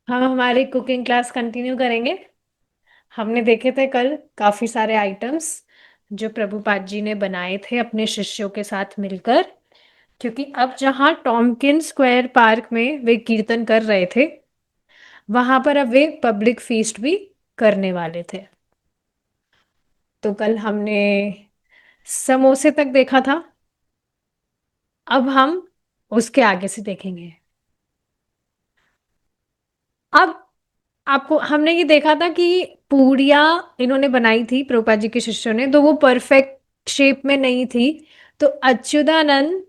हम हमारी cooking class continue करेंगे। हमने देखे थे कल काफी सारे आइटम्स जो प्रभुपाद जी ने बनाए थे अपने शिष्यों के साथ मिलकर। क्योंकि अब जहाँ टॉमकिन स्क्वायर पार्क में वे कीर्तन कर रहे थे, वहां पर अब वे पब्लिक फीस्ट भी करने वाले थे। तो कल हमने समोसे तक देखा था। अब हम उसके आगे से देखेंगे। अब आपको हमने ये देखा था कि पूरियाँ इन्होंने बनाई थी प्रभुपाद जी के शिष्यों ने, तो वो परफेक्ट शेप में नहीं थी। तो अच्युतानंद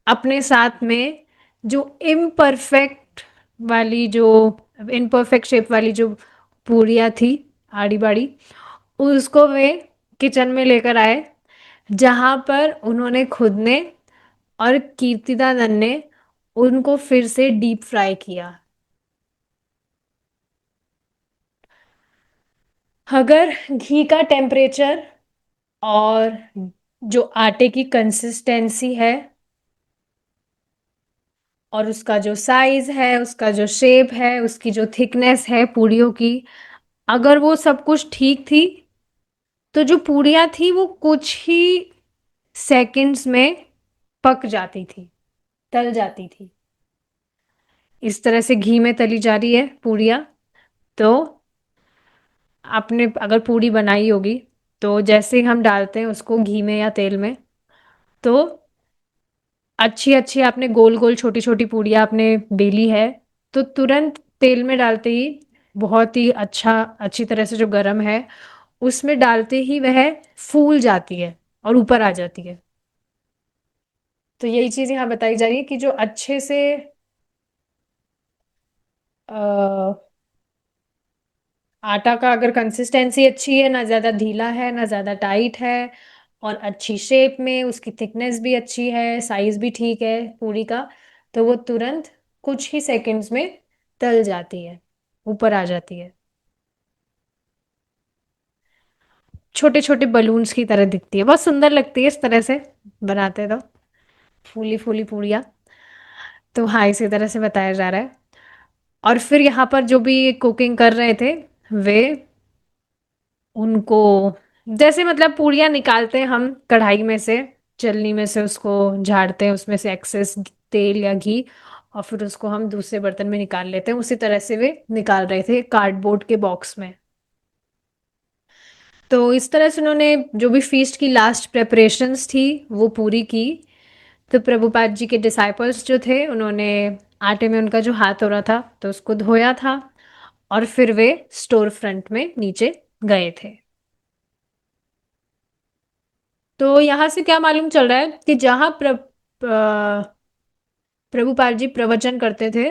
अपने साथ में जो इम्परफेक्ट वाली जो इम्परफेक्ट शेप वाली जो पूरियाँ थी, आड़ी बाड़ी, उसको वे किचन में लेकर आए, जहां पर उन्होंने खुद ने और कीर्तिदानंद ने उनको फिर से डीप फ्राई किया। अगर घी का टेम्परेचर और जो आटे की कंसिस्टेंसी है और उसका जो साइज है, उसका जो शेप है, उसकी जो थिकनेस है पूड़ियों की, अगर वो सब कुछ ठीक थी, तो जो पूड़ियाँ थी वो कुछ ही सेकंड्स में पक जाती थी, तल जाती थी। इस तरह से घी में तली जा रही है पूड़ियाँ। तो आपने अगर पूड़ी बनाई होगी, तो जैसे ही हम डालते हैं उसको घी में या तेल में, तो अच्छी अच्छी आपने गोल गोल छोटी छोटी पूड़ियाँ आपने बेली है, तो तुरंत तेल में डालते ही बहुत ही अच्छी तरह से जो गरम है उसमें डालते ही वह फूल जाती है और ऊपर आ जाती है। तो यही चीज़ यहाँ बताई जा रही है कि जो अच्छे से अ, आटा का अगर कंसिस्टेंसी अच्छी है, ना ज़्यादा ढीला है ना ज़्यादा टाइट है, और अच्छी शेप में उसकी थिकनेस भी अच्छी है, साइज भी ठीक है पूरी का, तो वो तुरंत कुछ ही सेकंड्स में तल जाती है, ऊपर आ जाती है। छोटे छोटे बलून्स की तरह दिखती है, बहुत सुंदर लगती है इस तरह से बनाते तो, फूली फूली पूड़ियाँ। तो हाँ, इसी तरह से बताया जा रहा है। और फिर यहाँ पर जो भी कुकिंग कर रहे थे, वे उनको जैसे मतलब पूड़ियाँ निकालते हैं हम कढ़ाई में से, चलनी में से उसको झाड़ते हैं, उसमें से एक्सेस तेल या घी, और फिर उसको हम दूसरे बर्तन में निकाल लेते हैं, उसी तरह से वे निकाल रहे थे कार्डबोर्ड के बॉक्स में। तो इस तरह से उन्होंने जो भी फीस्ट की लास्ट प्रेपरेशंस थी वो पूरी की। तो प्रभुपाद जी के डिसाइपल्स जो थे, उन्होंने आटे में उनका जो हाथ हो रहा था तो उसको धोया था, और फिर वे स्टोर फ्रंट में नीचे गए थे। तो यहाँ से क्या मालूम चल रहा है कि जहाँ प्रभुपाल जी प्रवचन करते थे,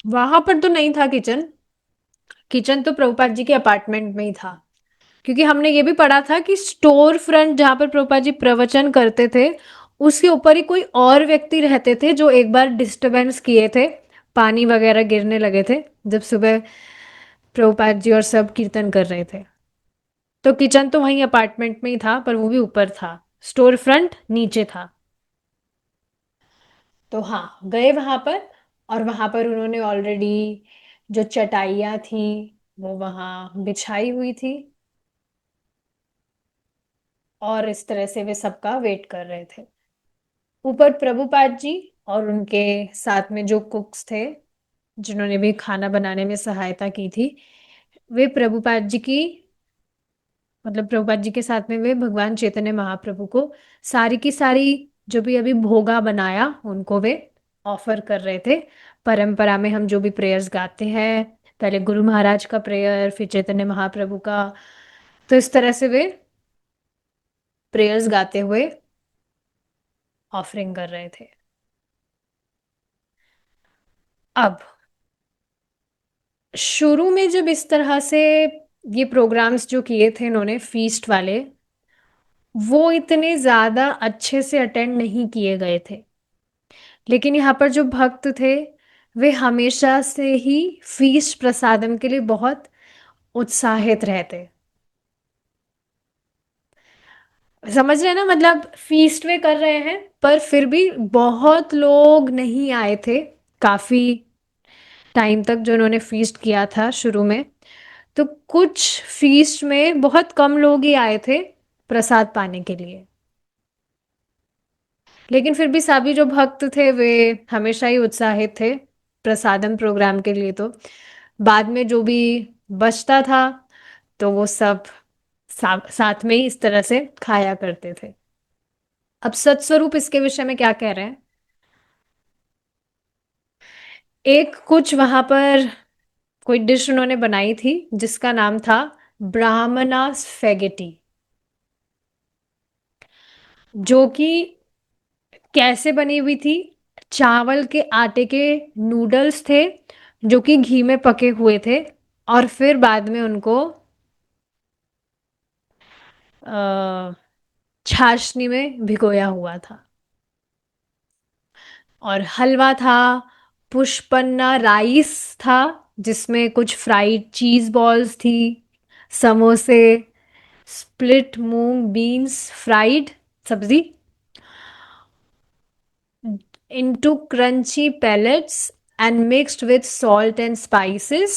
वहां पर तो नहीं था किचन। किचन तो प्रभुपाद जी के अपार्टमेंट में ही था। क्योंकि हमने ये भी पढ़ा था कि स्टोर फ्रंट जहाँ पर प्रभुपाद जी प्रवचन करते थे, उसके ऊपर ही कोई और व्यक्ति रहते थे जो एक बार डिस्टरबेंस किए थे, पानी वगैरह गिरने लगे थे जब सुबह प्रभुपाद जी और सब कीर्तन कर रहे थे। तो किचन तो वहीं अपार्टमेंट में ही था, पर वो भी ऊपर था, स्टोर फ्रंट नीचे था। तो हाँ, गए वहां पर, और वहां पर उन्होंने ऑलरेडी जो चटाइयाँ थी वो वहां बिछाई हुई थी, और इस तरह से वे सबका वेट कर रहे थे। ऊपर प्रभुपाद जी और उनके साथ में जो कुक्स थे, जिन्होंने भी खाना बनाने में सहायता की थी, वे प्रभुपाद जी की मतलब प्रभुपाद जी के साथ में वे भगवान चैतन्य महाप्रभु को सारी की सारी जो भी अभी भोगा बनाया उनको वे ऑफर कर रहे थे। परंपरा में हम जो भी प्रेयर्स गाते हैं, पहले गुरु महाराज का प्रेयर, फिर चैतन्य महाप्रभु का, तो इस तरह से वे प्रेयर्स गाते हुए ऑफरिंग कर रहे थे। अब शुरू में जब इस तरह से ये प्रोग्राम्स जो किए थे इन्होंने फीस्ट वाले, वो इतने ज्यादा अच्छे से अटेंड नहीं किए गए थे। लेकिन यहाँ पर जो भक्त थे, वे हमेशा से ही फीस्ट प्रसादम के लिए बहुत उत्साहित रहते। समझ रहे हैं ना, मतलब फीस्ट में कर रहे हैं, पर फिर भी बहुत लोग नहीं आए थे काफी टाइम तक जो उन्होंने फीस्ट किया था शुरू में। तो कुछ फीस्ट में बहुत कम लोग ही आए थे प्रसाद पाने के लिए। लेकिन फिर भी सभी जो भक्त थे वे हमेशा ही उत्साहित थे प्रसादम प्रोग्राम के लिए। तो बाद में जो भी बचता था तो वो सब साथ में ही इस तरह से खाया करते थे। अब सत्स्वरूप इसके विषय में क्या कह रहे हैं। एक कुछ वहां पर कोई डिश उन्होंने बनाई थी जिसका नाम था ब्राह्मणा स्फेगेटी, जो कि कैसे बनी हुई थी। चावल के आटे के नूडल्स थे जो कि घी में पके हुए थे, और फिर बाद में उनको अ, छाछनी में भिगोया हुआ था। और हलवा था, पुष्पन्ना राइस था जिसमें कुछ फ्राइड चीज बॉल्स थी, समोसे, स्प्लिट मूंग बीन्स फ्राइड सब्जी into crunchy pellets and mixed with salt and spices,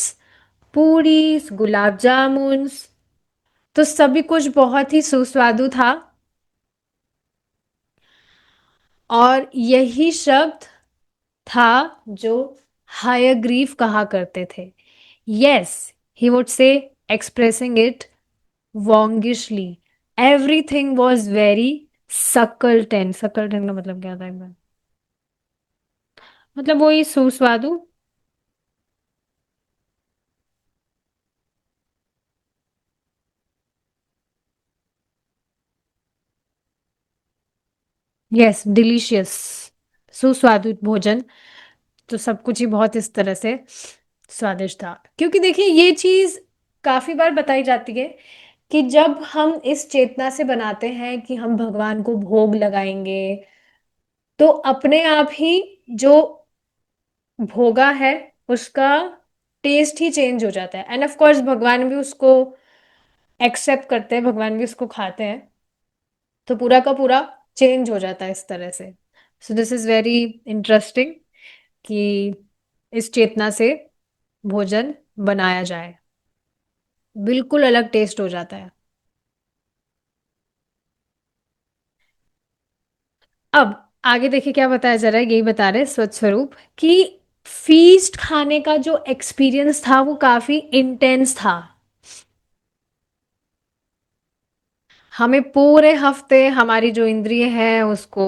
puris, gulab jamuns. तो सभी कुछ बहुत ही सुस्वादु था। और यही शब्द था जो हायग्रीव कहा करते थे। Yes, he would say, expressing it वोंगिशली, everything was very succulent. Succulent का मतलब क्या था एक बार, मतलब वही सुस्वादु। यस, डिलीशियस, सुस्वादु भोजन। तो सब कुछ ही बहुत इस तरह से स्वादिष्ट था, क्योंकि देखिए ये चीज काफी बार बताई जाती है कि जब हम इस चेतना से बनाते हैं कि हम भगवान को भोग लगाएंगे, तो अपने आप ही जो भोगा है उसका टेस्ट ही चेंज हो जाता है। एंड ऑफ कोर्स भगवान भी उसको एक्सेप्ट करते हैं, भगवान भी उसको खाते हैं। तो पूरा का पूरा चेंज हो जाता है इस तरह से। सो दिस इज वेरी इंटरेस्टिंग कि इस चेतना से भोजन बनाया जाए, बिल्कुल अलग टेस्ट हो जाता है। अब आगे देखिए क्या बताया जा रहा है, यही बता रहे हैं स्वच्छ स्वरूप कि फीस्ट खाने का जो एक्सपीरियंस था वो काफी इंटेंस था। हमें पूरे हफ्ते हमारी जो इंद्रिय है उसको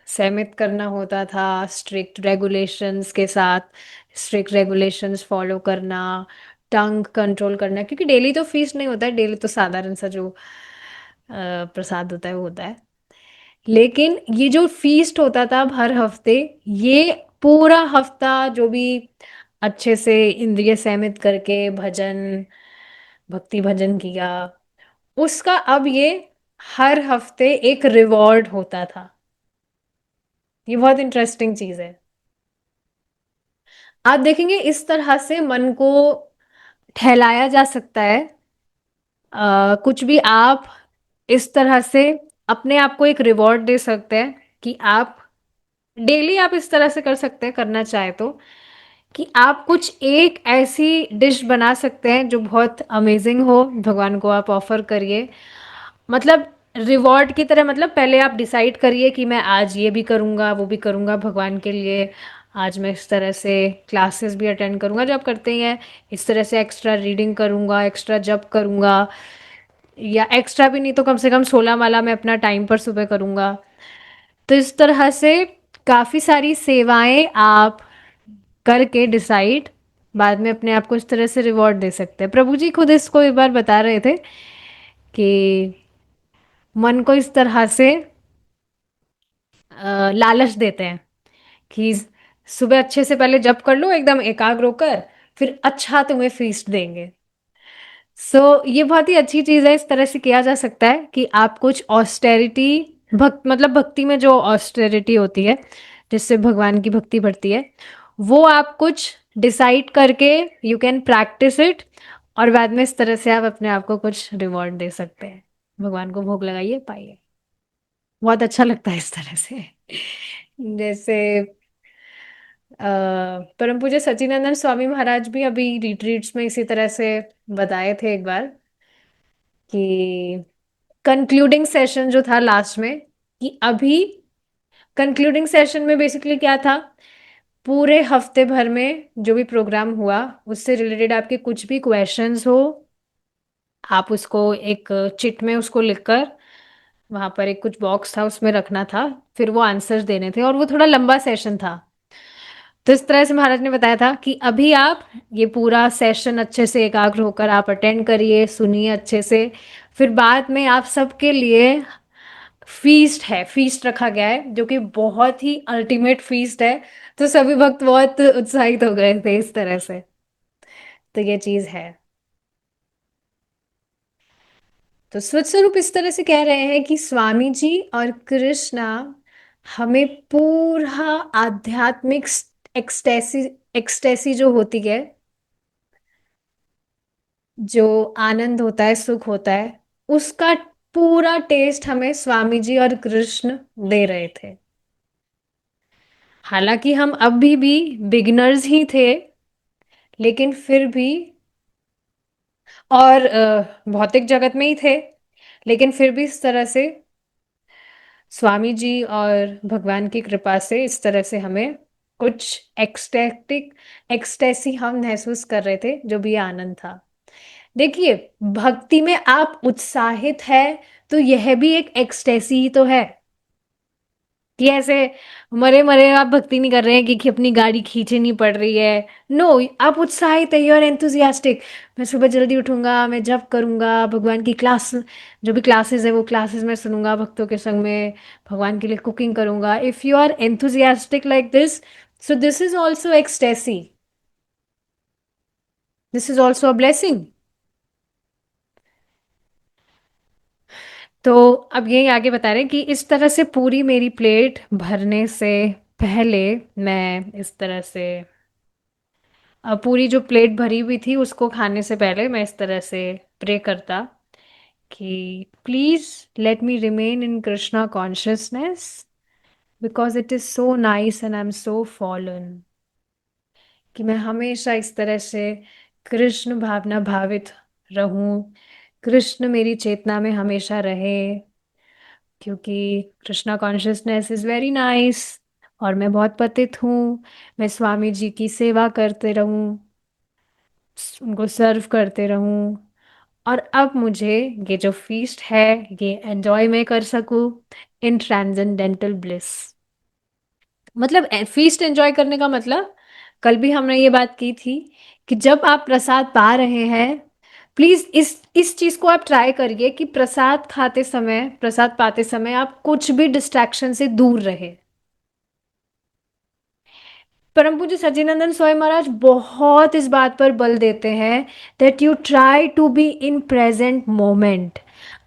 सहमित करना होता था, स्ट्रिक्ट रेगुलेशंस के साथ, स्ट्रिक्ट रेगुलेशंस फॉलो करना, टंग कंट्रोल करना, क्योंकि डेली तो फीस्ट नहीं होता है, डेली तो साधारण सा जो प्रसाद होता है वो होता है। लेकिन ये जो फीस्ट होता था अब हर हफ्ते, ये पूरा हफ्ता जो भी अच्छे से इंद्रिय संयमित करके भजन, भक्ति भजन किया, उसका अब ये हर हफ्ते एक रिवॉर्ड होता था। ये बहुत इंटरेस्टिंग चीज है। आप देखेंगे इस तरह से मन को ठहलाया जा सकता है। कुछ भी आप इस तरह से अपने आप को एक रिवॉर्ड दे सकते हैं कि आप डेली आप इस तरह से कर सकते हैं, करना चाहे तो, कि आप कुछ एक ऐसी डिश बना सकते हैं जो बहुत अमेजिंग हो, भगवान को आप ऑफर करिए। मतलब रिवॉर्ड की तरह, मतलब पहले आप डिसाइड करिए कि मैं आज ये भी करूँगा वो भी करूँगा भगवान के लिए। आज मैं इस तरह से क्लासेस भी अटेंड करूँगा जो आप करते ही हैं, इस तरह से एक्स्ट्रा रीडिंग करूँगा, एक्स्ट्रा जप करूँगा, या एक्स्ट्रा भी नहीं तो कम से कम 16 माला मैं अपना टाइम पर सुबह करूँगा। तो इस तरह से काफ़ी सारी सेवाएं आप करके डिसाइड बाद में अपने आप को इस तरह से रिवॉर्ड दे सकते हैं। प्रभु जी खुद इसको एक बार बता रहे थे कि मन को इस तरह से लालच देते हैं कि सुबह अच्छे से पहले जप कर लो एकदम एकाग्र होकर, फिर अच्छा तुम्हें फीस्ट देंगे। ये बहुत ही अच्छी चीज है, इस तरह से किया जा सकता है कि आप कुछ ऑस्टेरिटी, मतलब भक्ति में जो ऑस्टेरिटी होती है जिससे भगवान की भक्ति बढ़ती है, वो आप कुछ डिसाइड करके यू कैन प्रैक्टिस इट, और बाद में इस तरह से आप अपने आप को कुछ रिवॉर्ड दे सकते हैं। भगवान को भोग लगाइए, पाइए। बहुत अच्छा लगता है इस तरह से। जैसे परम पूज्य सच्चिदानंद स्वामी महाराज भी अभी रिट्रीट्स में इसी तरह से बताए थे एक बार कि कंक्लूडिंग सेशन जो था लास्ट में, कि अभी कंक्लूडिंग सेशन में बेसिकली क्या था, पूरे हफ्ते भर में जो भी प्रोग्राम हुआ उससे रिलेटेड आपके कुछ भी क्वेश्चंस हो, आप उसको एक चिट में उसको लिखकर वहां पर एक कुछ बॉक्स था उसमें रखना था, फिर वो आंसर्स देने थे, और वो थोड़ा लंबा सेशन था। तो इस तरह से महाराज ने बताया था कि अभी आप ये पूरा सेशन अच्छे से एकाग्र होकर आप अटेंड करिए, सुनिए अच्छे से, फिर बाद में आप सबके लिए फीस्ट है, फीस्ट रखा गया है जो कि बहुत ही अल्टीमेट फीस्ट है। तो सभी भक्त बहुत उत्साहित हो गए थे इस तरह से। तो ये चीज है। तो स्वच्छ स्वरूप इस तरह से कह रहे हैं कि स्वामी जी और कृष्णा हमें पूरा आध्यात्मिक एक्सटेसी, एक्सटेसी जो होती है, जो आनंद होता है, सुख होता है, उसका पूरा टेस्ट हमें स्वामी जी और कृष्ण दे रहे थे। हालांकि हम अभी भी बिगिनर्स ही थे, लेकिन फिर भी, और भौतिक जगत में ही थे, लेकिन फिर भी इस तरह से स्वामी जी और भगवान की कृपा से इस तरह से हमें कुछ एक्सटेटिक एक्सटेसी हम महसूस कर रहे थे, जो भी आनंद था। देखिए, भक्ति में आप उत्साहित है तो यह भी एक एक्सटेसी ही तो है, कि ऐसे मरे मरे आप भक्ति नहीं कर रहे हैं कि अपनी गाड़ी खींचनी पड़ रही है। नो, आप उत्साहित है, यू आर एंथुजियास्टिक। मैं सुबह जल्दी उठूंगा, मैं जप करूंगा, भगवान की क्लास, जो भी क्लासेस है वो क्लासेस में सुनूंगा भक्तों के संग में, भगवान के लिए कुकिंग करूंगा। If you are enthusiastic like this, so this is also ecstasy, this is also a blessing. तो अब यही आगे बता रहे हैं कि इस तरह से पूरी मेरी प्लेट भरने से पहले मैं इस तरह से पूरी जो प्लेट भरी हुई थी उसको खाने से पहले मैं इस तरह से प्रे करता कि please let me remain in Krishna consciousness, because it is so nice and I am so fallen, कि मैं हमेशा इस तरह से कृष्ण भावना भावित रहूं, कृष्ण मेरी चेतना में हमेशा रहे, क्योंकि Krishna consciousness is very nice, और मैं बहुत पतित हूँ। मैं स्वामी जी की सेवा करते रहूँ, उनको सर्व करते रहूँ, और अब मुझे ये जो फीस्ट है ये एंजॉय मैं कर सकूँ इन ट्रांसेंडेंटल ब्लिस। मतलब फीस्ट एंजॉय करने का मतलब, कल भी हमने ये बात की थी कि जब आप प्रसाद पा रहे हैं, प्लीज इस चीज को आप ट्राई करिए कि प्रसाद खाते समय, प्रसाद पाते समय आप कुछ भी डिस्ट्रैक्शन से दूर रहे। परम पूज्य सच्चिदानंद स्वामी महाराज बहुत इस बात पर बल देते हैं that you try to be in present moment.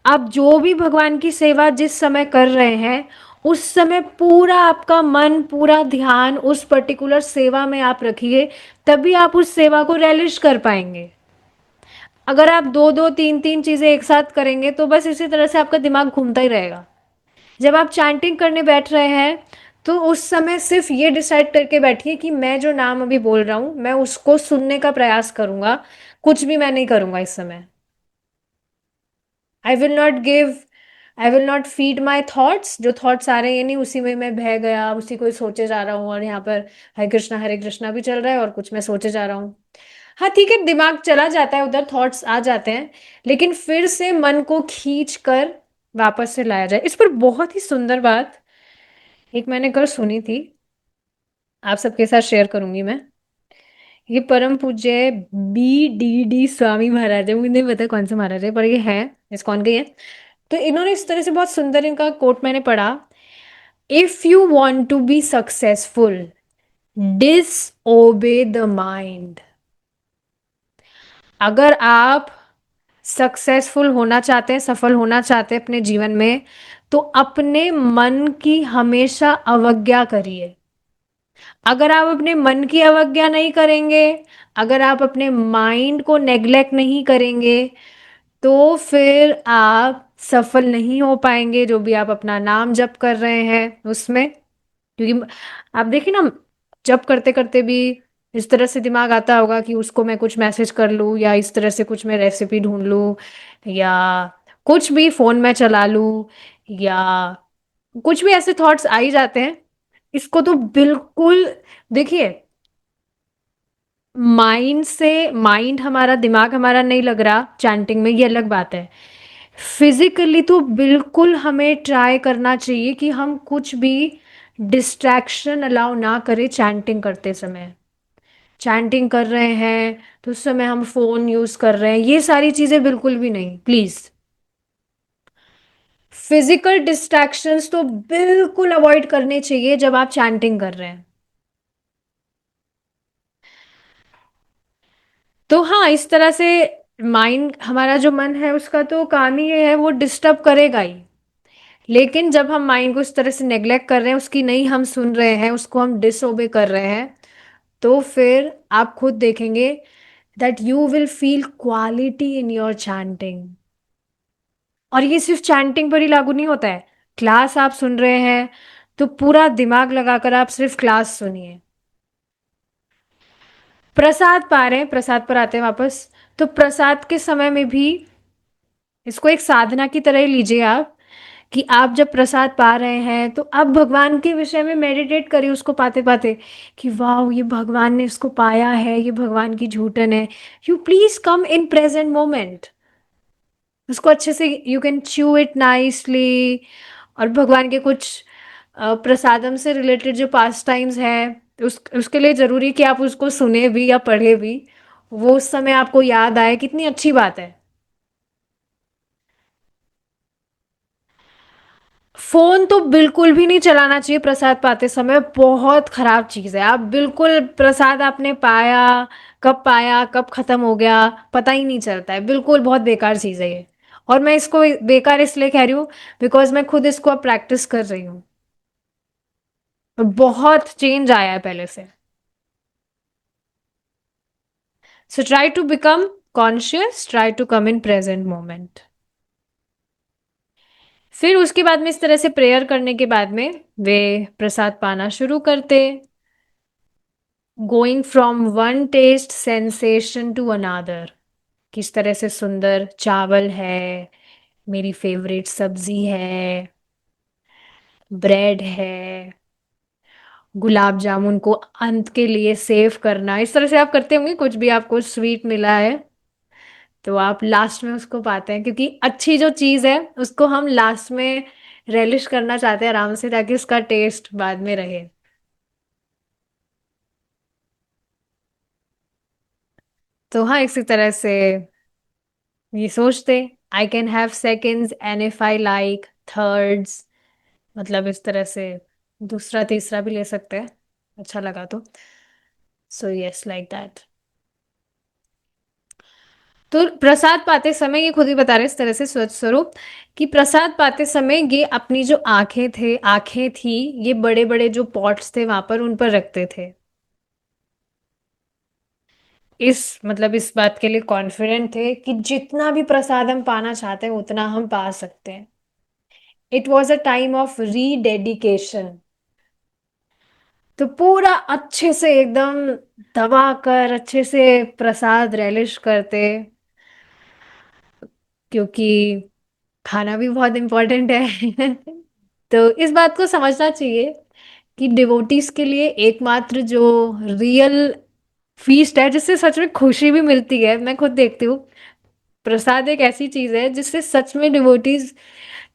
आप जो भी भगवान की सेवा जिस समय कर रहे हैं, उस समय पूरा आपका मन, पूरा ध्यान उस पर्टिकुलर सेवा में आप रखिए, तभी आप उस सेवा को relish कर पाएंगे। अगर आप दो दो तीन तीन चीजें एक साथ करेंगे तो बस इसी तरह से आपका दिमाग घूमता ही रहेगा। जब आप चैंटिंग करने बैठ रहे हैं, तो उस समय सिर्फ ये डिसाइड करके बैठिए कि मैं जो नाम अभी बोल रहा हूं मैं उसको सुनने का प्रयास करूंगा, कुछ भी मैं नहीं करूंगा इस समय। I will not give, I will not feed my thoughts, जो थॉट्स आ रहे हैं ये नहीं उसी में मैं बह गया, उसी को ही सोचे जा रहा हूँ, और यहाँ पर हरे कृष्णा भी चल रहा है और कुछ मैं सोचे जा रहा हूँ। हाँ ठीक है, दिमाग चला जाता है उधर, थॉट्स आ जाते हैं, लेकिन फिर से मन को खींच कर वापस से लाया जाए। इस पर बहुत ही सुंदर बात एक मैंने कल सुनी थी, आप सबके साथ शेयर करूंगी मैं। ये परम पूज्य BDD स्वामी महाराज है, मुझे नहीं पता कौन से महाराज है, पर ये है, इस्कॉन के ही है। तो इन्होंने इस तरह से बहुत सुंदर इनका कोट मैंने पढ़ा, if you want to be successful, disobey the mind. अगर आप सक्सेसफुल होना चाहते हैं, सफल होना चाहते हैं अपने जीवन में, तो अपने मन की हमेशा अवज्ञा करिए। अगर आप अपने मन की अवज्ञा नहीं करेंगे, अगर आप अपने माइंड को नेग्लेक्ट नहीं करेंगे, तो फिर आप सफल नहीं हो पाएंगे जो भी आप अपना नाम जप कर रहे हैं उसमें। क्योंकि आप देखिए ना, जब करते करते भी इस तरह से दिमाग आता होगा कि उसको मैं कुछ मैसेज कर लूँ, या इस तरह से कुछ मैं रेसिपी ढूंढ लूँ, या कुछ भी फोन में चला लूँ, या कुछ भी ऐसे थॉट्स आ ही जाते हैं। इसको तो बिल्कुल, देखिए, माइंड हमारा, दिमाग हमारा नहीं लग रहा चैंटिंग में, ये अलग बात है। फिजिकली तो बिल्कुल हमें ट्राई करना चाहिए कि हम कुछ भी डिस्ट्रैक्शन अलाउ ना करें चैंटिंग करते समय। चैंटिंग कर रहे हैं तो उस समय हम फोन यूज कर रहे हैं, ये सारी चीजें बिल्कुल भी नहीं, प्लीज। फिजिकल डिस्ट्रैक्शंस तो बिल्कुल अवॉइड करने चाहिए जब आप चैंटिंग कर रहे हैं। तो हाँ, इस तरह से माइंड, हमारा जो मन है उसका तो काम ही ये है, वो डिस्टर्ब करेगा ही। लेकिन जब हम माइंड को इस तरह से नेग्लेक्ट कर रहे हैं, उसकी नहीं हम सुन रहे हैं, उसको हम डिसओबे कर रहे हैं, तो फिर आप खुद देखेंगे that you will feel quality in your chanting. और ये सिर्फ चैंटिंग पर ही लागू नहीं होता है। क्लास आप सुन रहे हैं तो पूरा दिमाग लगाकर आप सिर्फ क्लास सुनिए। प्रसाद पा रहे हैं, प्रसाद पर आते हैं वापस। तो प्रसाद के समय में भी इसको एक साधना की तरह ही लीजिए आप, कि आप जब प्रसाद पा रहे हैं तो आप भगवान के विषय में मेडिटेट करिए उसको पाते पाते, कि वाह, ये भगवान ने इसको पाया है, ये भगवान की झूठन है। You please come in present moment. उसको अच्छे से you can chew it nicely. और भगवान के कुछ प्रसादम से रिलेटेड जो पास टाइम्स है, उसके लिए जरूरी कि आप उसको सुने भी या पढ़े भी, वो उस समय आपको याद आए, कितनी अच्छी बात है। फोन तो बिल्कुल भी नहीं चलाना चाहिए प्रसाद पाते समय, बहुत खराब चीज है। आप बिल्कुल, प्रसाद आपने पाया कब खत्म हो गया पता ही नहीं चलता है, बिल्कुल बहुत बेकार चीज है ये। और मैं इसको बेकार इसलिए कह रही हूँ बिकॉज मैं खुद इसको अब प्रैक्टिस कर रही हूँ, और बहुत चेंज आया है पहले से। So try to become conscious, try to come in present moment. फिर उसके बाद में इस तरह से प्रेयर करने के बाद में वे प्रसाद पाना शुरू करते, going from one taste sensation to another. किस तरह से सुंदर चावल है, मेरी फेवरेट सब्जी है, ब्रेड है, गुलाब जामुन को अंत के लिए सेव करना, इस तरह से आप करते होंगे। कुछ भी आपको स्वीट मिला है तो आप लास्ट में उसको पाते हैं, क्योंकि अच्छी जो चीज़ है उसको हम लास्ट में रेलिश करना चाहते हैं आराम से, ताकि उसका टेस्ट बाद में रहे। तो हाँ, इसी तरह से ये सोचते, I can have seconds and if I like thirds, मतलब इस तरह से दूसरा तीसरा भी ले सकते हैं, अच्छा लगा तो। So yes, like that. तो प्रसाद पाते समय ये खुद ही बता रहे इस तरह से स्वच्छ स्वरूप, कि प्रसाद पाते समय ये अपनी जो आंखें थी, ये बड़े बड़े जो पॉट्स थे वहां पर उन पर रखते थे। इस बात के लिए कॉन्फिडेंट थे कि जितना भी प्रसाद हम पाना चाहते हैं उतना हम पा सकते हैं। It was a time of rededication. तो पूरा अच्छे से एकदम दबा कर अच्छे से प्रसाद रेलिश करते, क्योंकि खाना भी बहुत इम्पोर्टेंट है। तो इस बात को समझना चाहिए कि डिवोटीज के लिए एकमात्र जो रियल फीस्ट है, जिससे सच में खुशी भी मिलती है, मैं खुद देखती हूँ, प्रसाद एक ऐसी चीज है जिससे सच में devotees,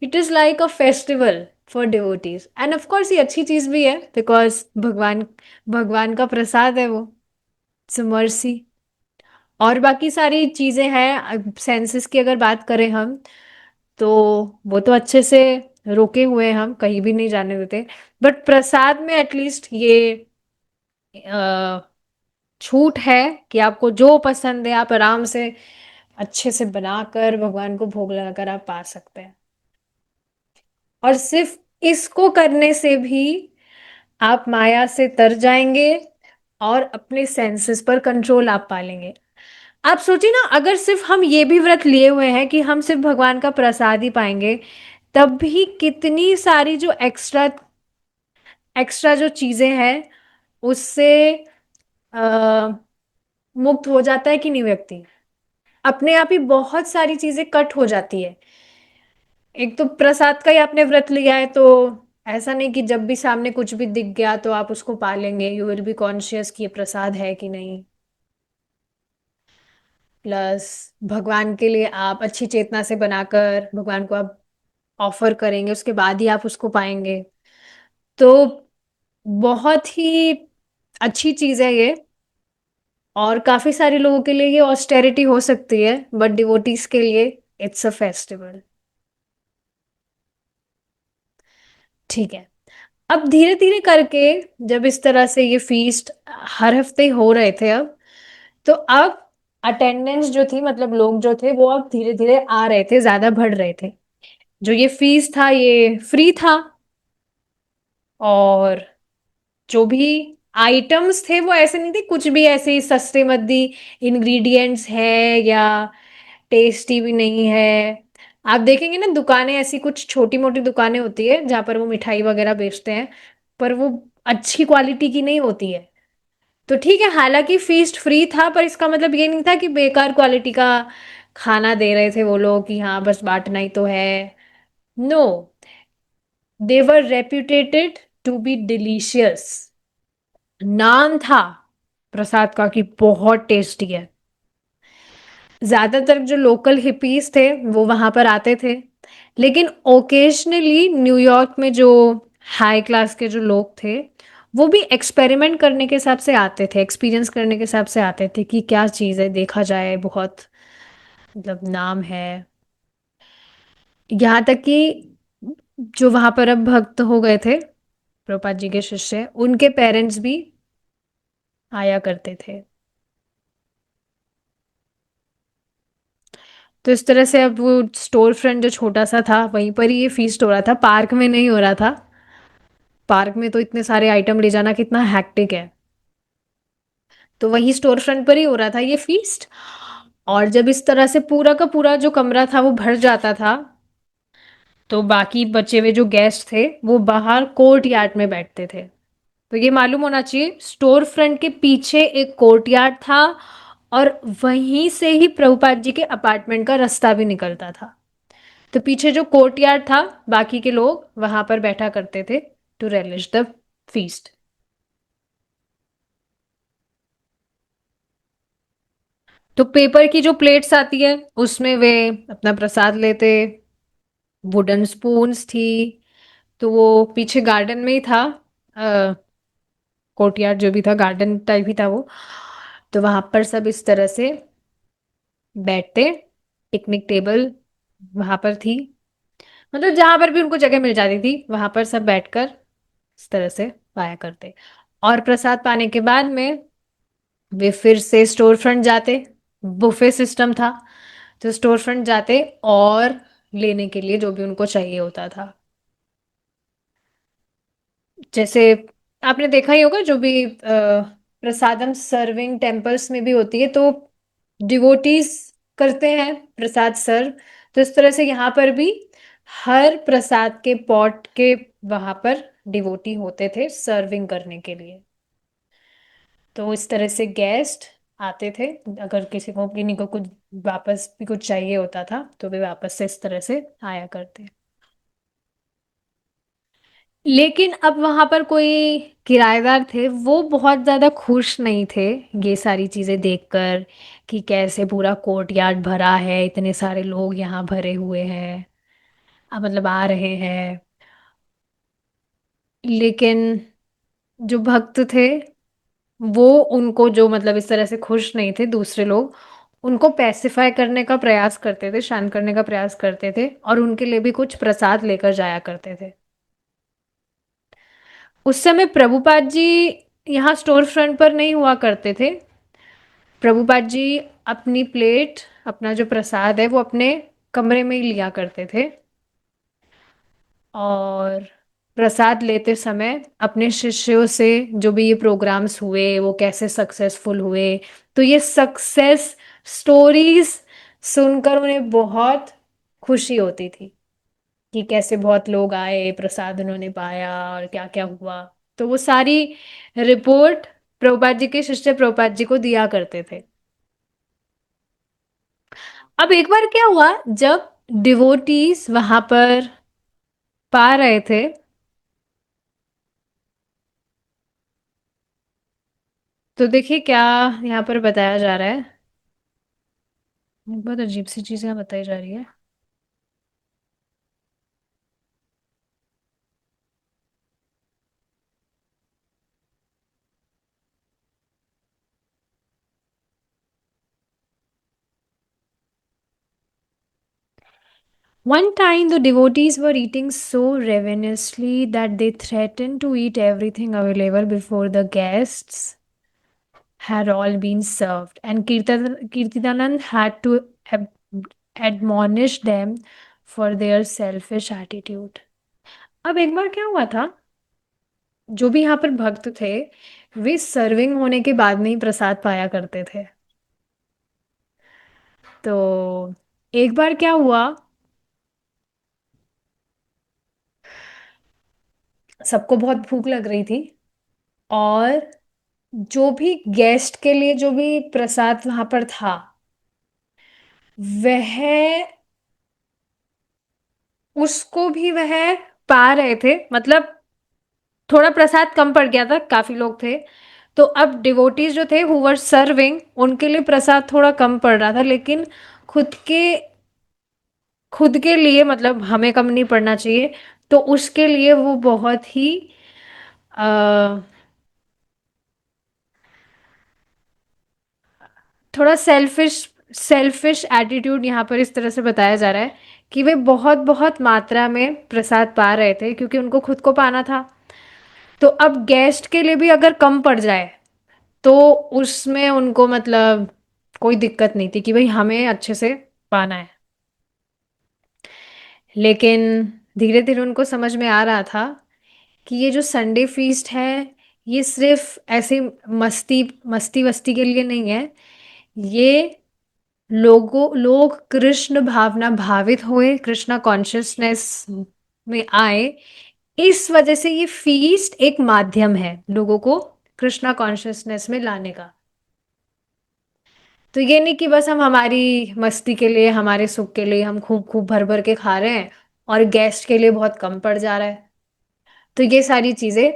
it is like a festival for devotees. End of course ये अच्छी चीज भी है बिकॉज भगवान भगवान का प्रसाद है वो, मर्सी। और बाकी सारी चीजें हैं, सेंसेस की अगर बात करें हम, तो वो तो अच्छे से रोके हुए हैं, हम कहीं भी नहीं जाने देते। बट प्रसाद में एटलीस्ट ये छूट है कि आपको जो पसंद है आप आराम से अच्छे से बनाकर भगवान को भोग लगाकर आप पा सकते हैं। और सिर्फ इसको करने से भी आप माया से तर जाएंगे और अपने सेंसेस पर कंट्रोल आप पा लेंगे। आप सोचिए ना, अगर सिर्फ हम ये भी व्रत लिए हुए हैं कि हम सिर्फ भगवान का प्रसाद ही पाएंगे, तब भी कितनी सारी जो एक्स्ट्रा एक्स्ट्रा जो चीजें हैं उससे अ, मुक्त हो जाता है कि नहीं व्यक्ति। अपने आप ही बहुत सारी चीजें कट हो जाती है। एक तो प्रसाद का ही आपने व्रत लिया है, तो ऐसा नहीं कि जब भी सामने कुछ भी दिख गया तो आप उसको पालेंगे, यू विल बी कॉन्शियस कि ये प्रसाद है कि नहीं। प्लस भगवान के लिए आप अच्छी चेतना से बनाकर भगवान को आप ऑफर करेंगे, उसके बाद ही आप उसको पाएंगे। तो बहुत ही अच्छी चीज है ये। और काफी सारे लोगों के लिए ये ऑस्टेरिटी हो सकती है, बट डिवोटीज के लिए इट्स अ फेस्टिवल। ठीक है। अब धीरे धीरे करके, जब इस तरह से ये फीस्ट हर हफ्ते हो रहे थे, अब तो अब अटेंडेंस जो थी, मतलब लोग जो थे वो अब धीरे धीरे आ रहे थे, ज्यादा बढ़ रहे थे। जो ये फीस था ये फ्री था, और जो भी आइटम्स थे वो ऐसे नहीं थे कुछ भी ऐसे ही सस्ते मद्दी इंग्रेडिएंट्स है, या टेस्टी भी नहीं है। आप देखेंगे ना, दुकानें ऐसी कुछ छोटी मोटी दुकानें होती है जहाँ पर वो मिठाई वगैरह बेचते हैं, पर वो अच्छी क्वालिटी की नहीं होती है। तो ठीक है, हालांकि फीस्ट फ्री था, पर इसका मतलब ये नहीं था कि बेकार क्वालिटी का खाना दे रहे थे वो लोग, कि हाँ बस बांटना ही तो है। No, they were reputed to be delicious. नाम था प्रसाद का कि बहुत टेस्टी है। ज्यादातर जो लोकल हिपीज थे वो वहां पर आते थे, लेकिन ओकेजनली न्यूयॉर्क में जो हाई क्लास के जो लोग थे, वो भी एक्सपेरिमेंट करने के हिसाब से आते थे, एक्सपीरियंस करने के हिसाब से आते थे कि क्या चीज़ है, देखा जाए, बहुत मतलब नाम है। यहाँ तक कि जो वहां पर अब भक्त हो गए थे, प्रभुपाद जी के शिष्य, उनके पेरेंट्स भी आया करते थे। तो इस तरह से अब वो स्टोर फ्रंट जो छोटा सा था वहीं पर ही ये फीस्ट हो रहा था, पार्क में नहीं हो रहा था। पार्क में तो इतने सारे आइटम ले जाना कितना हैक्टिक है। तो वही स्टोर फ्रंट पर ही हो रहा था ये फीस्ट। और जब इस तरह से पूरा का पूरा जो कमरा था वो भर जाता था, तो बाकी बचे हुए जो गेस्ट थे वो बाहर कोर्ट यार्ड में बैठते थे। तो ये मालूम होना चाहिए, स्टोर फ्रंट के पीछे एक कोर्ट यार्ड था, और वहीं से ही प्रभुपाद जी के अपार्टमेंट का रास्ता भी निकलता था। तो पीछे जो कोर्टयार्ड था, बाकी के लोग वहां पर बैठा करते थे टू रेलिश द फीस्ट। तो पेपर की जो प्लेट्स आती है उसमें वे अपना प्रसाद लेते। वुडन स्पून्स थी। तो वो पीछे गार्डन में ही था, कोर्टयार्ड जो भी था गार्डन टाइप ही था वो। तो वहां पर सब इस तरह से बैठते, पिकनिक टेबल वहां पर थी, मतलब जहां पर भी उनको जगह मिल जाती थी वहां पर सब बैठकर इस तरह से पाया करते। और प्रसाद पाने के बाद में वे फिर से स्टोर फ्रंट जाते। बुफे सिस्टम था, तो स्टोर फ्रंट जाते और लेने के लिए जो भी उनको चाहिए होता था। जैसे आपने देखा ही होगा, जो भी प्रसादम सर्विंग टेम्पल्स में भी होती है, तो डिवोटीज करते हैं प्रसाद सर्व। तो इस तरह से यहाँ पर भी हर प्रसाद के पॉट के वहां पर डिवोटी होते थे सर्विंग करने के लिए। तो इस तरह से गेस्ट आते थे, अगर किसी को किन्हीं को कुछ वापस भी कुछ चाहिए होता था तो वे वापस से इस तरह से आया करते। लेकिन अब वहां पर कोई किराएदार थे, वो बहुत ज्यादा खुश नहीं थे ये सारी चीजें देखकर, कि कैसे पूरा कोर्टयार्ड भरा है, इतने सारे लोग यहाँ भरे हुए हैं, मतलब आ रहे हैं। लेकिन जो भक्त थे वो उनको, जो मतलब इस तरह से खुश नहीं थे दूसरे लोग, उनको पैसिफाई करने का प्रयास करते थे, शांत करने का प्रयास करते थे, और उनके लिए भी कुछ प्रसाद लेकर जाया करते थे। उस समय प्रभुपाद जी यहाँ स्टोर फ्रंट पर नहीं हुआ करते थे। प्रभुपाद जी अपनी प्लेट, अपना जो प्रसाद है वो अपने कमरे में ही लिया करते थे, और प्रसाद लेते समय अपने शिष्यों से जो भी ये प्रोग्राम्स हुए वो कैसे सक्सेसफुल हुए, तो ये सक्सेस स्टोरीज सुनकर उन्हें बहुत खुशी होती थी कि कैसे बहुत लोग आए, प्रसाद उन्होंने पाया और क्या क्या हुआ। तो वो सारी रिपोर्ट प्रभुपाद जी के शिष्य प्रभुपाद जी को दिया करते थे। अब एक बार क्या हुआ, जब डिवोटीज वहां पर पा रहे थे, तो देखिए क्या यहाँ पर बताया जा रहा है। बहुत अजीब सी चीजें बताई जा रही है। One time, the devotees were eating so ravenously that they threatened to eat everything available before the guests had all been served, and Kirtidanand had to admonish them for their selfish attitude. अब एक बार क्या हुआ था, जो भी यहाँ पर भक्त थे, वे सर्विंग होने के बाद में ही प्रसाद पाया करते थे। तो एक बार क्या हुआ, सबको बहुत भूख लग रही थी, और जो भी गेस्ट के लिए जो भी प्रसाद वहां पर था, वह उसको भी वह पा रहे थे। मतलब थोड़ा प्रसाद कम पड़ गया था, काफी लोग थे। तो अब डिवोटीज जो थे हु वर सर्विंग, उनके लिए प्रसाद थोड़ा कम पड़ रहा था, लेकिन खुद के खुद के लिए, मतलब हमें कम नहीं पड़ना चाहिए। तो उसके लिए वो बहुत ही अ, थोड़ा सेल्फिश सेल्फिश एटीट्यूड यहाँ पर इस तरह से बताया जा रहा है कि वे बहुत बहुत मात्रा में प्रसाद पा रहे थे, क्योंकि उनको खुद को पाना था। तो अब गेस्ट के लिए भी अगर कम पड़ जाए, तो उसमें उनको मतलब कोई दिक्कत नहीं थी कि भाई हमें अच्छे से पाना है। लेकिन धीरे धीरे उनको समझ में आ रहा था कि ये जो संडे फीस्ट है, ये सिर्फ ऐसे मस्ती मस्ती वस्ती के लिए नहीं है। ये लोग कृष्ण भावना भावित हुए, कृष्णा कॉन्शियसनेस में आए। इस वजह से ये फीस्ट एक माध्यम है लोगों को कृष्णा कॉन्शियसनेस में लाने का। तो ये नहीं कि बस हम हमारी मस्ती के लिए, हमारे सुख के लिए हम खूब खूब भर भर के खा रहे हैं और गेस्ट के लिए बहुत कम पड़ जा रहा है। तो ये सारी चीजें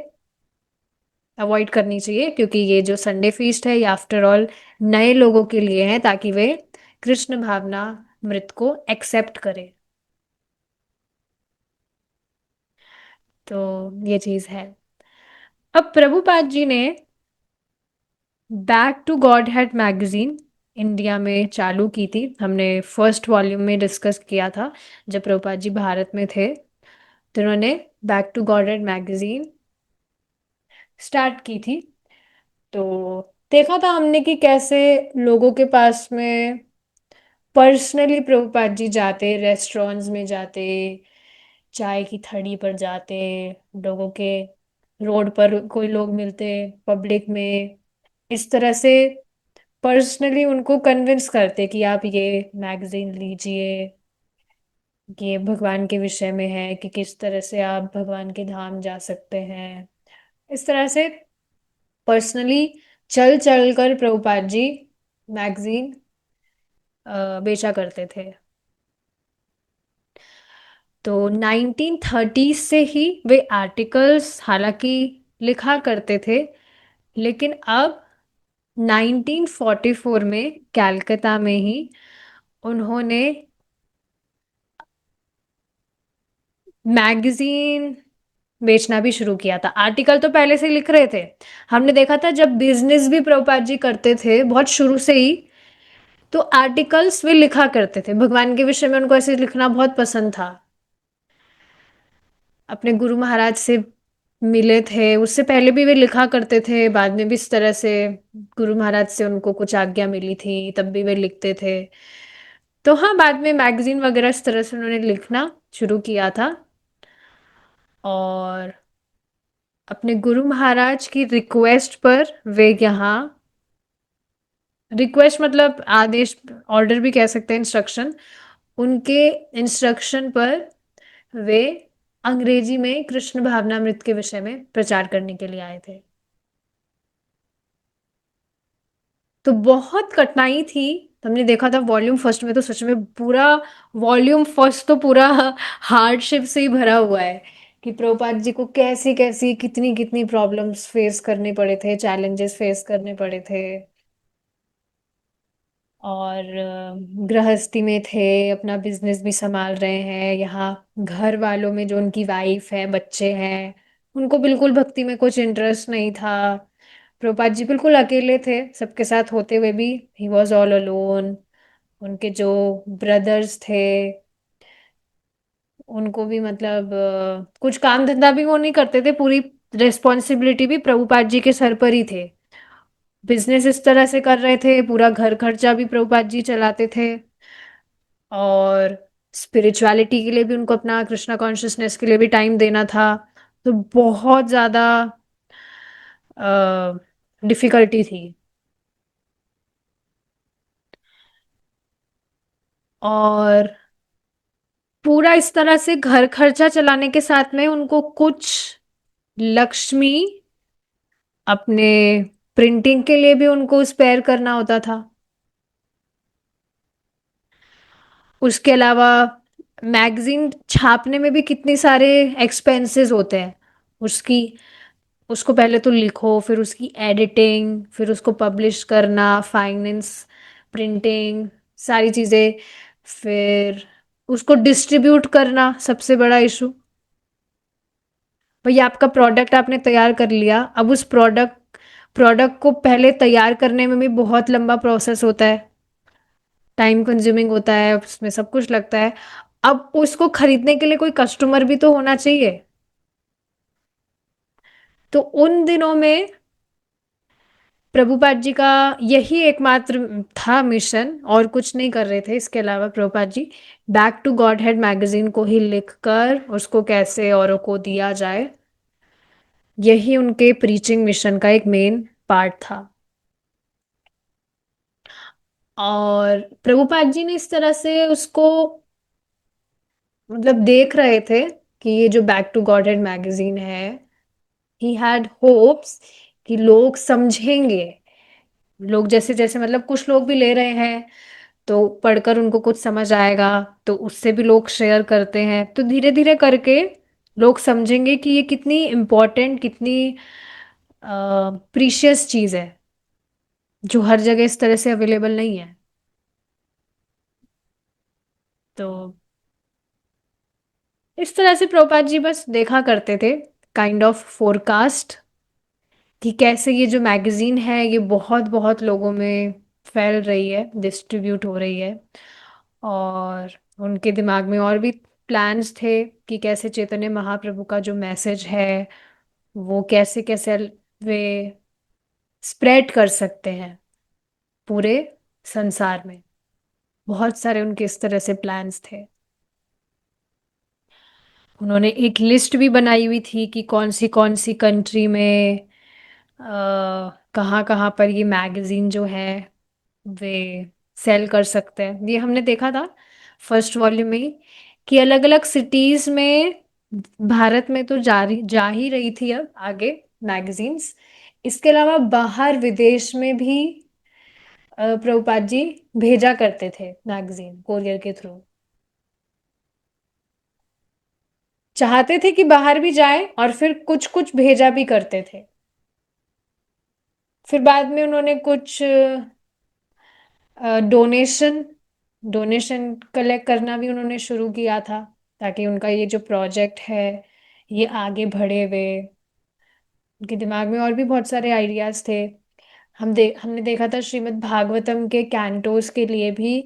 अवॉइड करनी चाहिए, क्योंकि ये जो संडे फीस्ट है ये आफ्टर ऑल नए लोगों के लिए है, ताकि वे कृष्ण भावना मृत को एक्सेप्ट करें। तो ये चीज है। अब प्रभुपाद जी ने back to Godhead magazine India में चालू की थी। हमने फर्स्ट वॉल्यूम में डिस्कस किया था, जब प्रभुपाद जी भारत में थे, तो उन्होंने back to Godhead magazine start की थी। तो देखा था हमने कि कैसे लोगों के पास में पर्सनली प्रभुपाद जी जाते, रेस्टोरेंट्स में जाते, चाय की थड़ी पर जाते, लोगों के रोड पर कोई लोग मिलते पब्लिक में, इस तरह से पर्सनली उनको कन्विंस करते कि आप ये मैगजीन लीजिए, ये भगवान के विषय में है कि किस तरह से आप भगवान के धाम जा सकते हैं। इस तरह से पर्सनली चल चल कर प्रभुपाद जी मैगजीन बेचा करते थे। तो 1930 से ही वे आर्टिकल्स हालांकि लिखा करते थे, लेकिन अब 1944 में कलकत्ता में ही उन्होंने मैगजीन बेचना भी शुरू किया था। आर्टिकल तो पहले से लिख रहे थे। हमने देखा था जब बिजनेस भी प्रभुपाद जी करते थे बहुत शुरू से ही, तो आर्टिकल्स वे लिखा करते थे। भगवान के विषय में उनको ऐसे लिखना बहुत पसंद था। अपने गुरु महाराज से मिले थे, उससे पहले भी वे लिखा करते थे, बाद में भी इस तरह से गुरु महाराज से उनको कुछ आज्ञा मिली थी तब भी वे लिखते थे। तो हाँ, बाद में मैगजीन वगैरह इस तरह से उन्होंने लिखना शुरू किया था। और अपने गुरु महाराज की रिक्वेस्ट पर वे यहाँ रिक्वेस्ट मतलब आदेश, ऑर्डर भी कह सकते हैं, इंस्ट्रक्शन। उनके इंस्ट्रक्शन पर वे अंग्रेजी में कृष्ण भावनामृत के विषय में प्रचार करने के लिए आए थे। तो बहुत कठिनाई थी। हमने देखा था वॉल्यूम फर्स्ट में तो सच में पूरा, वॉल्यूम फर्स्ट तो पूरा हार्डशिप से ही भरा हुआ है कि प्रभुपाद जी को कैसी कैसी कितनी कितनी प्रॉब्लम्स फेस करने पड़े थे, चैलेंजेस फेस करने पड़े थे। और गृहस्थी में थे, अपना बिजनेस भी संभाल रहे हैं, यहाँ घर वालों में जो उनकी वाइफ है, बच्चे हैं, उनको बिल्कुल भक्ति में कुछ इंटरेस्ट नहीं था। प्रभुपाद जी बिल्कुल अकेले थे, सबके साथ होते हुए भी ही वॉज ऑल अलोन। उनके जो ब्रदर्स थे, उनको भी मतलब कुछ काम धंधा भी वो नहीं करते थे, पूरी रिस्पॉन्सिबिलिटी भी प्रभुपाद जी के सर पर ही थे। बिजनेस इस तरह से कर रहे थे, पूरा घर खर्चा भी प्रभुपाद जी चलाते थे। और स्पिरिचुअलिटी के लिए भी उनको, अपना कृष्णा कॉन्शियसनेस के लिए भी टाइम देना था। तो बहुत ज़्यादा डिफिकल्टी थी। और पूरा इस तरह से घर खर्चा चलाने के साथ में उनको कुछ लक्ष्मी अपने प्रिंटिंग के लिए भी उनको स्पेयर करना होता था। उसके अलावा मैगजीन छापने में भी कितने सारे एक्सपेंसेस होते हैं। उसकी, उसको पहले तो लिखो, फिर उसकी एडिटिंग, फिर उसको पब्लिश करना, फाइनेंस, प्रिंटिंग, सारी चीज़ें, फिर उसको डिस्ट्रीब्यूट करना सबसे बड़ा इशू। भैया आपका प्रोडक्ट आपने तैयार कर लिया, अब उस प्रोडक्ट को पहले तैयार करने में भी बहुत लंबा प्रोसेस होता है, टाइम कंज्यूमिंग होता है, उसमें सब कुछ लगता है। अब उसको खरीदने के लिए कोई कस्टमर भी तो होना चाहिए। तो उन दिनों में प्रभुपाद जी का यही एकमात्र था मिशन, और कुछ नहीं कर रहे थे इसके अलावा। Prabhupada ji back to Godhead magazine को ही लिखकर उसको कैसे औरों को दिया जाए, यही उनके प्रीचिंग मिशन का एक मेन पार्ट था। और प्रभुपाद जी ने इस तरह से उसको मतलब देख रहे थे कि ये जो back to Godhead magazine है, ही हैड होप्स कि लोग समझेंगे। लोग जैसे जैसे मतलब कुछ लोग भी ले रहे हैं, तो पढ़कर उनको कुछ समझ आएगा, तो उससे भी लोग शेयर करते हैं, तो धीरे धीरे करके लोग समझेंगे कि ये कितनी इम्पोर्टेंट, कितनी प्रीशियस चीज़ है, जो हर जगह इस तरह से अवेलेबल नहीं है। तो इस तरह से प्रभुपाद जी बस देखा करते थे, काइंड ऑफ फोरकास्ट, कि कैसे ये जो मैगजीन है ये बहुत बहुत लोगों में फैल रही है, डिस्ट्रीब्यूट हो रही है। और उनके दिमाग में और भी प्लान्स थे कि कैसे चैतन्य महाप्रभु का जो मैसेज है वो कैसे कैसे वे स्प्रेड कर सकते हैं पूरे संसार में। बहुत सारे उनके इस तरह से प्लान्स थे। उन्होंने एक लिस्ट भी बनाई हुई थी कि कौन सी कंट्री में कहाँ कहाँ पर ये मैगजीन जो है वे सेल कर सकते हैं। ये हमने देखा था फर्स्ट वॉल्यूम में ही, कि अलग अलग सिटीज में, भारत में तो जा ही रही थी अब आगे मैगजीन्स। इसके अलावा बाहर विदेश में भी प्रभुपाद जी भेजा करते थे मैगजीन कोरियर के थ्रू। चाहते थे कि बाहर भी जाए और फिर कुछ कुछ भेजा भी करते थे। फिर बाद में उन्होंने कुछ डोनेशन डोनेशन कलेक्ट करना भी उन्होंने शुरू किया था, ताकि उनका ये जो प्रोजेक्ट है ये आगे बढ़े हुए। उनके दिमाग में और भी बहुत सारे आइडियाज थे। हमने देखा था श्रीमद् भागवतम के कैंटोस के लिए भी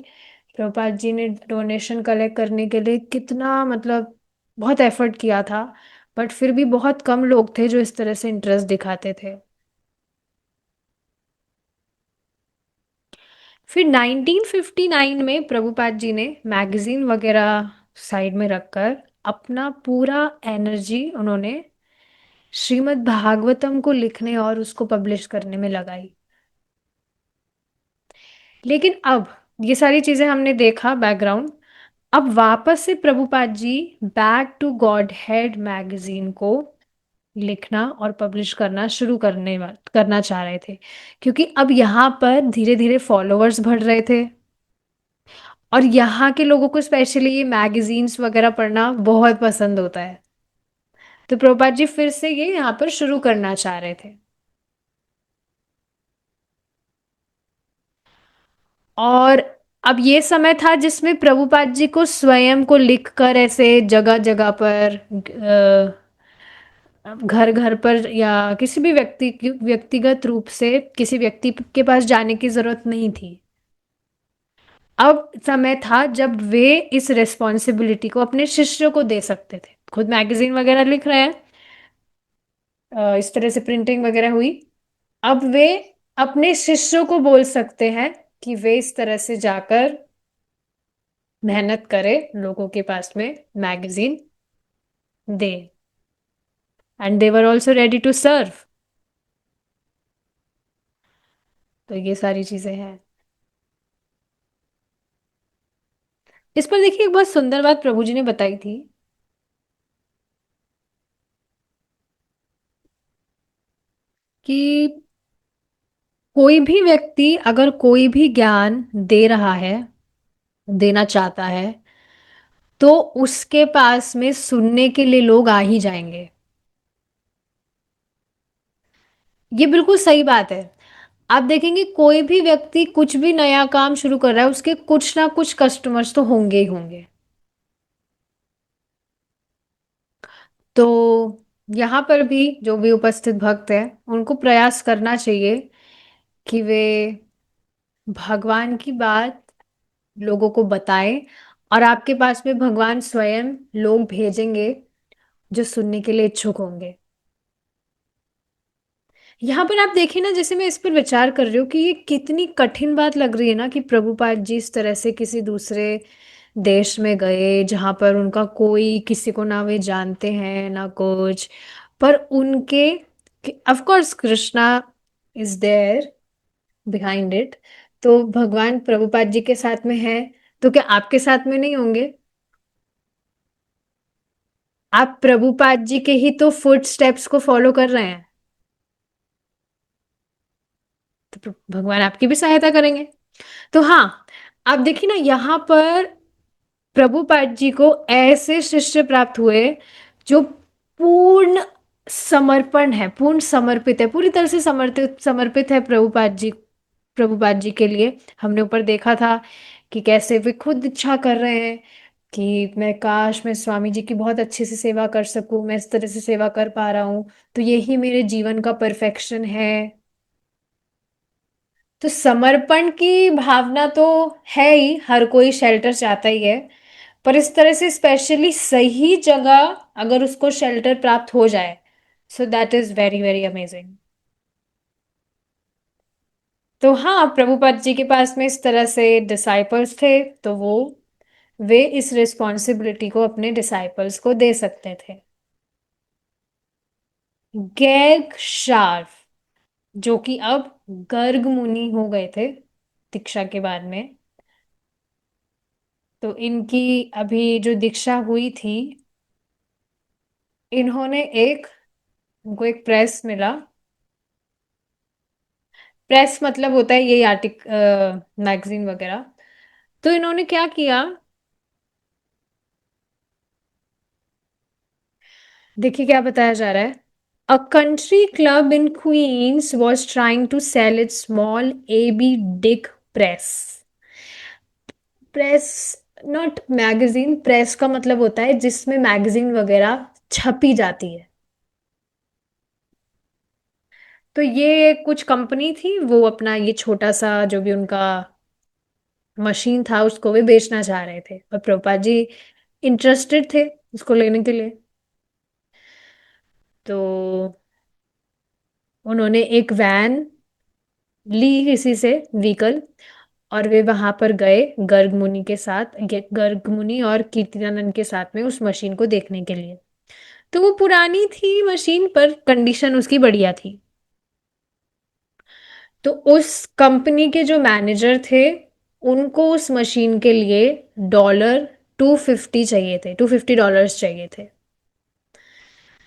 प्रभुपाद जी ने डोनेशन कलेक्ट करने के लिए कितना मतलब बहुत एफर्ट किया था, बट फिर भी बहुत कम लोग थे जो इस तरह से इंटरेस्ट दिखाते थे। फिर 1959 में प्रभुपाद जी ने मैगजीन वगैरह साइड में रखकर अपना पूरा एनर्जी उन्होंने श्रीमद् भागवतम को लिखने और उसको पब्लिश करने में लगाई। लेकिन अब ये सारी चीजें हमने देखा बैकग्राउंड। अब वापस से Prabhupada ji back to Godhead magazine को लिखना और पब्लिश करना शुरू करना चाह रहे थे, क्योंकि अब यहाँ पर धीरे धीरे फॉलोअर्स बढ़ रहे थे और यहाँ के लोगों को स्पेशली ये मैगजीन्स वगैरह पढ़ना बहुत पसंद होता है। तो प्रभुपाद जी फिर से ये यहाँ पर शुरू करना चाह रहे थे। और अब ये समय था जिसमें प्रभुपाद जी को स्वयं को लिखकर ऐसे जगह जगह पर, घर घर पर या किसी भी व्यक्तिगत रूप से किसी व्यक्ति के पास जाने की जरूरत नहीं थी। अब समय था जब वे इस रिस्पॉन्सिबिलिटी को अपने शिष्यों को दे सकते थे। खुद मैगजीन वगैरह लिख रहे हैं, इस तरह से प्रिंटिंग वगैरह हुई। अब वे अपने शिष्यों को बोल सकते हैं कि वे इस तरह से जाकर मेहनत करें, लोगों के पास में मैगजीन दे। And they were also ready to serve. तो ये सारी चीजें हैं। इस पर देखिए एक बहुत सुंदर बात प्रभु जी ने बताई थी कि कोई भी व्यक्ति अगर कोई भी ज्ञान दे रहा है, देना चाहता है, तो उसके पास में सुनने के लिए लोग आ ही जाएंगे। ये बिल्कुल सही बात है। आप देखेंगे कोई भी व्यक्ति कुछ भी नया काम शुरू कर रहा है, उसके कुछ ना कुछ कस्टमर्स तो होंगे ही होंगे। तो यहाँ पर भी जो भी उपस्थित भक्त हैं उनको प्रयास करना चाहिए कि वे भगवान की बात लोगों को बताएं, और आपके पास में भगवान स्वयं लोग भेजेंगे जो सुनने के लिए इच्छुक होंगे। यहाँ पर आप देखिए ना, जैसे मैं इस पर विचार कर रही हूँ कि ये कितनी कठिन बात लग रही है ना, कि प्रभुपाद जी इस तरह से किसी दूसरे देश में गए जहां पर उनका कोई किसी को ना वे जानते हैं ना कुछ, पर उनके, of course Krishna is there behind it. तो भगवान प्रभुपाद जी के साथ में है, तो क्या आपके साथ में नहीं होंगे? आप प्रभुपाद जी के ही तो फुट स्टेप्स को फॉलो कर रहे हैं, तो भगवान आपकी भी सहायता करेंगे। तो हाँ, आप देखिए ना यहाँ पर प्रभुपाद जी को ऐसे शिष्य प्राप्त हुए जो पूर्ण समर्पण है, पूर्ण समर्पित है, पूरी तरह से समर्पित समर्पित है प्रभुपाद जी के लिए। हमने ऊपर देखा था कि कैसे वे खुद इच्छा कर रहे हैं कि मैं काश मैं स्वामी जी की बहुत अच्छे से सेवा कर सकूं, मैं इस तरह से सेवा कर पा रहा हूं, तो यही मेरे जीवन का परफेक्शन है। तो समर्पण की भावना तो है ही, हर कोई शेल्टर चाहता ही है, पर इस तरह से स्पेशली सही जगह अगर उसको शेल्टर प्राप्त हो जाए, so that is very very amazing. तो हाँ, प्रभुपाद जी के पास में इस तरह से डिसाइपल्स थे, तो वे इस रिस्पॉन्सिबिलिटी को अपने डिसाइपल्स को दे सकते थे। गैग शार्फ, जो कि अब गर्ग मुनि हो गए थे दीक्षा के बाद में। तो इनकी अभी जो दीक्षा हुई थी, इन्होंने एक उनको एक प्रेस मिला। प्रेस मतलब होता है ये मैगजीन वगैरह। तो इन्होंने क्या किया, देखिए क्या बताया जा रहा है। A country club in Queens was trying to sell it small AB Dick press. Press, not magazine, press का मतलब होता है जिसमें मैगजीन वगैरह छपी जाती है। तो ये कुछ कंपनी थी, वो अपना ये छोटा सा जो भी उनका मशीन था उसको वे बेचना चाह रहे थे, और प्रभुपाद जी इंटरेस्टेड थे उसको लेने के लिए। तो उन्होंने एक वैन ली किसी से, व्हीकल, और वे वहां पर गए गर्ग मुनि के साथ, गर्ग मुनि और कीर्तिदानंद के साथ में उस मशीन को देखने के लिए। तो वो पुरानी थी मशीन, पर कंडीशन उसकी बढ़िया थी। तो उस कंपनी के जो मैनेजर थे, उनको उस मशीन के लिए $250 चाहिए थे।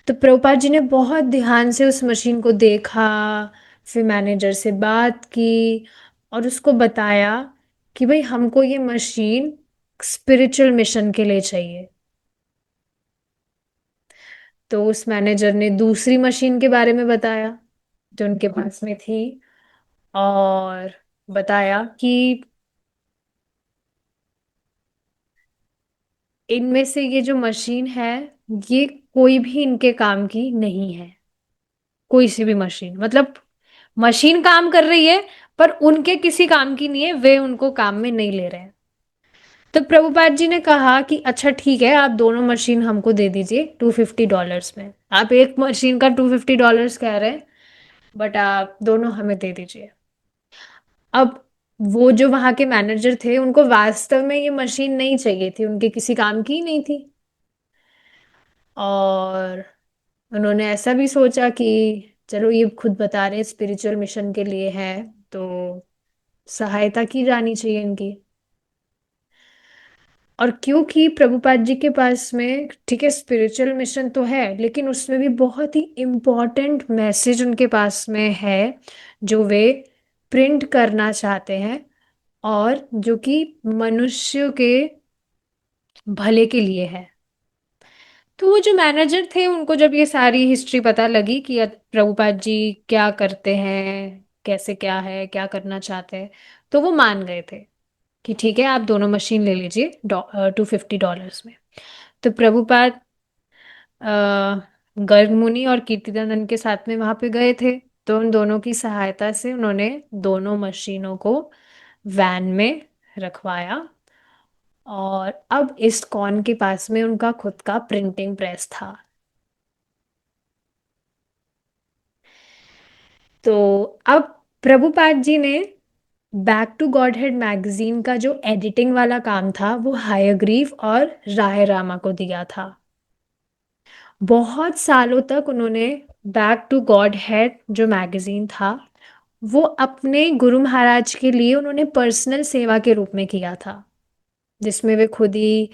तो प्रभुपाद जी ने बहुत ध्यान से उस मशीन को देखा, फिर मैनेजर से बात की और उसको बताया कि भाई हमको ये मशीन स्पिरिचुअल मिशन के लिए चाहिए। तो उस मैनेजर ने दूसरी मशीन के बारे में बताया जो उनके पास में थी, और बताया कि इनमें से ये जो मशीन है, ये कोई भी इनके काम की नहीं है। कोई सी भी मशीन, मतलब मशीन काम कर रही है पर उनके किसी काम की नहीं है, वे उनको काम में नहीं ले रहे हैं। तो प्रभुपाद जी ने कहा कि अच्छा ठीक है, आप दोनों मशीन हमको दे दीजिए $250 में। आप एक मशीन का $250 कह रहे हैं, बट आप दोनों हमें दे दीजिए। अब वो जो वहां के मैनेजर थे, उनको वास्तव में ये मशीन नहीं चाहिए थी, उनके किसी काम की ही नहीं थी। और उन्होंने ऐसा भी सोचा कि चलो ये खुद बता रहे स्पिरिचुअल मिशन के लिए है, तो सहायता की जानी चाहिए इनकी। और क्योंकि प्रभुपाद जी के पास में ठीक है स्पिरिचुअल मिशन तो है, लेकिन उसमें भी बहुत ही इम्पोर्टेंट मैसेज उनके पास में है जो वे प्रिंट करना चाहते हैं, और जो कि मनुष्य के भले के लिए है। तो वो जो मैनेजर थे, उनको जब ये सारी हिस्ट्री पता लगी कि प्रभुपाद जी क्या करते हैं, कैसे क्या है, क्या करना चाहते हैं, तो वो मान गए थे कि ठीक है आप दोनों मशीन ले लीजिए $250 में। तो प्रभुपाद गर्ग मुनि और कीर्तिनंदन के साथ में वहां पे गए थे। तो उन दोनों की सहायता से उन्होंने दोनों मशीनों को वैन में रखवाया, और अब इस कॉन के पास में उनका खुद का प्रिंटिंग प्रेस था। तो अब प्रभुपाद जी ने back to Godhead magazine का जो एडिटिंग वाला काम था वो हायग्रीव और राय रामा को दिया था। बहुत सालों तक उन्होंने बैक टू गॉड हेड जो मैगजीन था वो अपने गुरु महाराज के लिए उन्होंने पर्सनल सेवा के रूप में किया था, जिसमें वे खुद ही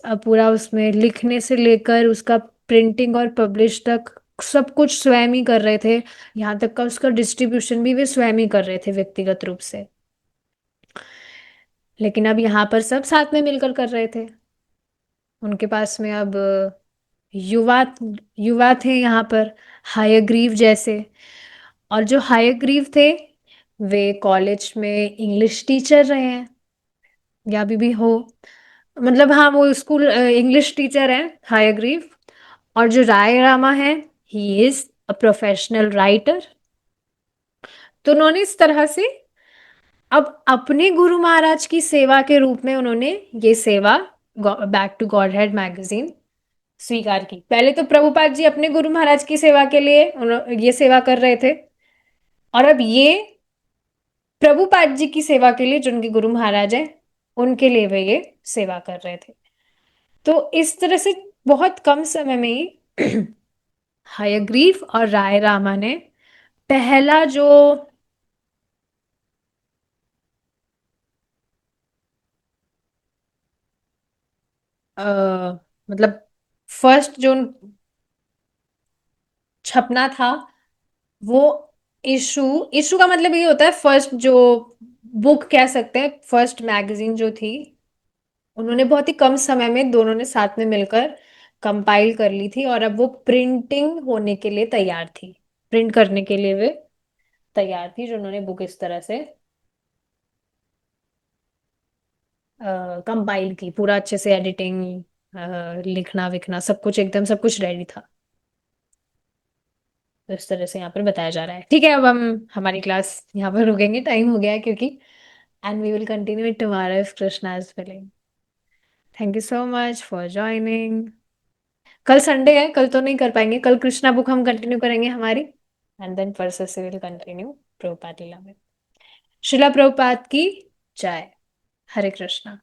पूरा उसमें लिखने से लेकर उसका प्रिंटिंग और पब्लिश तक सब कुछ स्वयं ही कर रहे थे। यहाँ तक का उसका डिस्ट्रीब्यूशन भी वे स्वयं ही कर रहे थे व्यक्तिगत रूप से। लेकिन अब यहाँ पर सब साथ में मिलकर कर रहे थे। उनके पास में अब युवा युवा थे यहाँ पर, हायग्रीव जैसे। और जो हायग्रीव थे वे कॉलेज में इंग्लिश टीचर रहे हैं, या अभी भी हो, मतलब हाँ वो स्कूल इंग्लिश टीचर हैं हायग्रीव। और जो राय रामा है, he is a professional writer. तो उन्होंने इस तरह से अब अपने गुरु महाराज की सेवा के रूप में उन्होंने ये सेवा back to Godhead magazine स्वीकार की। पहले तो प्रभुपाद जी अपने गुरु महाराज की सेवा के लिए ये सेवा कर रहे थे, और अब ये प्रभुपाद जी की सेवा के लिए, जो उनके गुरु महाराज हैं उनके लिए वे ये सेवा कर रहे थे। तो इस तरह से बहुत कम समय में ही हयग्रीव और राय रामा ने पहला जो अ, मतलब फर्स्ट जो छपना था वो इशू, इशू का मतलब ये होता है फर्स्ट जो बुक कह सकते हैं, फर्स्ट मैगजीन जो थी, उन्होंने बहुत ही कम समय में दोनों ने साथ में मिलकर कंपाइल कर ली थी, और अब वो प्रिंटिंग होने के लिए तैयार थी। प्रिंट करने के लिए वे तैयार थी, जो उन्होंने बुक इस तरह से कंपाइल की, पूरा अच्छे से एडिटिंग, लिखना विखना सब कुछ एकदम सब कुछ रेडी था। तो इस तरह से यहाँ पर बताया जा रहा है। ठीक है, अब हम हमारी क्लास यहाँ पर रुकेंगे, टाइम हो गया है क्योंकि, and we will continue it tomorrow if Krishna is willing. Thank you so much for joining. कल संडे है, कल तो नहीं कर पाएंगे, कल कृष्णा बुक हम कंटिन्यू करेंगे हमारी, एंड देन परसों से विल कंटिन्यू प्रभुपाद लीला में। शिला प्रभुपाद की जय। हरे कृष्णा।